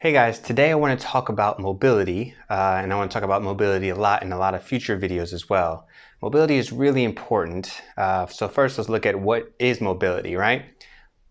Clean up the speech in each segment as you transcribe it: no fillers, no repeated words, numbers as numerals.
Hey guys, today I want to talk about mobility, and I want to talk about mobility a lot in a lot of future videos as well. Mobility is really important. So first let's look at what is mobility, right?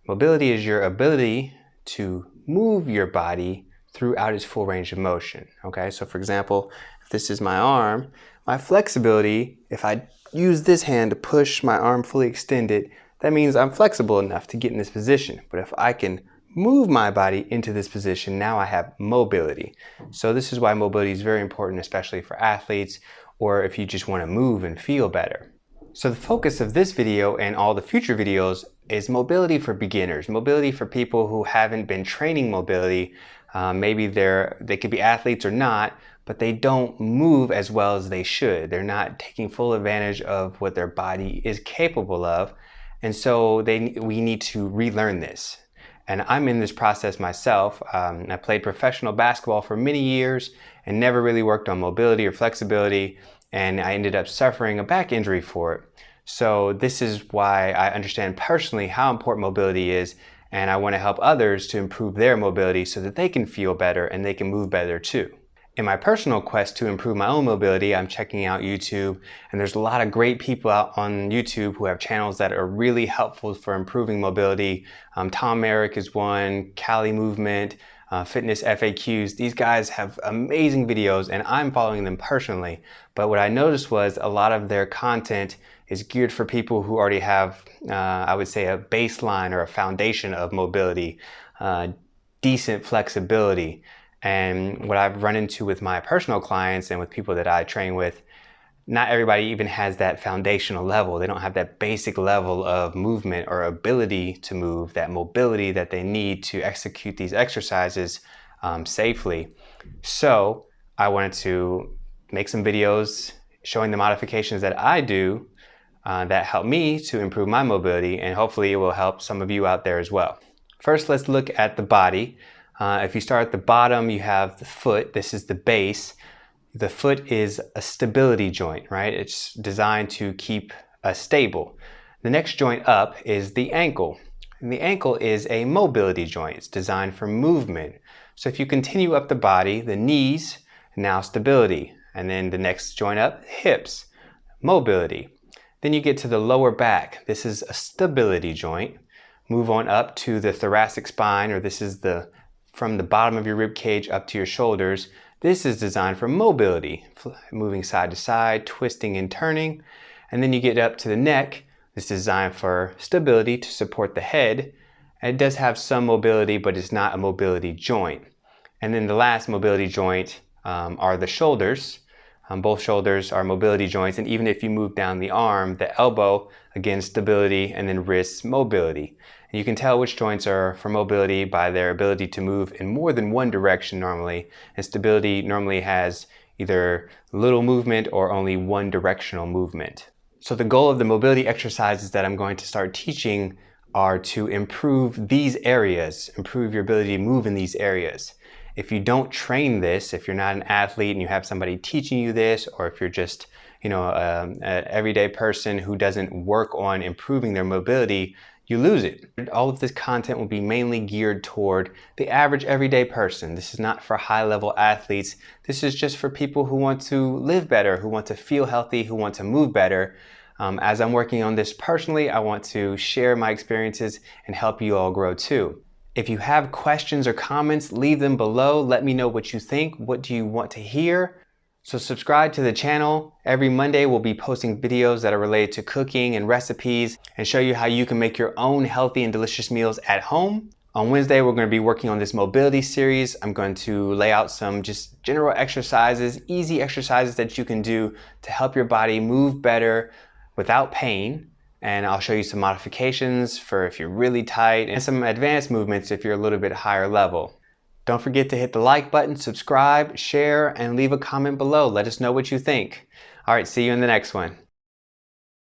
Mobility is your ability to move your body throughout its full range of motion, okay? So for example, if this is my arm, my flexibility, if I use this hand to push my arm fully extended, that means I'm flexible enough to get in this position. But if I can move my body into this position, now I have mobility. So this is why mobility is very important, especially for athletes or if you just want to move and feel better. So the focus of this video and all the future videos is mobility for beginners, mobility for people who haven't been training mobility. Maybe they could be athletes or not, but they don't move as well as they should. They're not taking full advantage of what their body is capable of. And so we need to relearn this. And I'm in this process myself. I played professional basketball for many years and never really worked on mobility or flexibility. And I ended up suffering a back injury for it. So this is why I understand personally how important mobility is. And I want to help others to improve their mobility so that they can feel better and they can move better too. In my personal quest to improve my own mobility, I'm checking out YouTube, and there's a lot of great people out on YouTube who have channels that are really helpful for improving mobility. Tom Merrick is one, Cali Movement, Fitness FAQs. These guys have amazing videos and I'm following them personally. But what I noticed was a lot of their content is geared for people who already have, I would say, a baseline or a foundation of mobility, decent flexibility. And what I've run into with my personal clients and with people that I train with, not everybody even has that foundational level. They don't have that basic level of movement or ability to move, that mobility that they need to execute these exercises safely. So I wanted to make some videos showing the modifications that I do that help me to improve my mobility, and hopefully it will help some of you out there as well. First, let's look at the body. If you start at the bottom, you have the foot. This is the base. The foot is a stability joint, right? It's designed to keep us stable. The next joint up is the ankle. And the ankle is a mobility joint. It's designed for movement. So if you continue up the body, the knees, now stability. And then the next joint up, hips, mobility. Then you get to the lower back. This is a stability joint. Move on up to the thoracic spine, or this is from the bottom of your rib cage up to your shoulders. This is designed for mobility, moving side to side, twisting and turning. And then you get up to the neck. This is designed for stability to support the head. And it does have some mobility, but it's not a mobility joint. And then the last mobility joint are the shoulders. Both shoulders are mobility joints. And even if you move down the arm, the elbow, again, stability, and then wrists, mobility. And you can tell which joints are for mobility by their ability to move in more than one direction normally. And stability normally has either little movement or only one directional movement. So the goal of the mobility exercises that I'm going to start teaching are to improve these areas, improve your ability to move in these areas. If you don't train this, if you're not an athlete and you have somebody teaching you this, or if you're just, an everyday person who doesn't work on improving their mobility, you lose it. All of this content will be mainly geared toward the average everyday person. This is not for high-level athletes. This is just for people who want to live better, who want to feel healthy, who want to move better. As I'm working on this personally, I want to share my experiences and help you all grow too. If you have questions or comments, leave them below. Let me know what you think. What do you want to hear? So subscribe to the channel. Every Monday we'll be posting videos that are related to cooking and recipes and show you how you can make your own healthy and delicious meals at home. On Wednesday we're going to be working on this mobility series. I'm going to lay out some just general exercises, easy exercises that you can do to help your body move better without pain. And I'll show you some modifications for if you're really tight and some advanced movements if you're a little bit higher level. Don't forget to hit the like button, subscribe, share, and leave a comment below. Let us know what you think. All right, see you in the next one.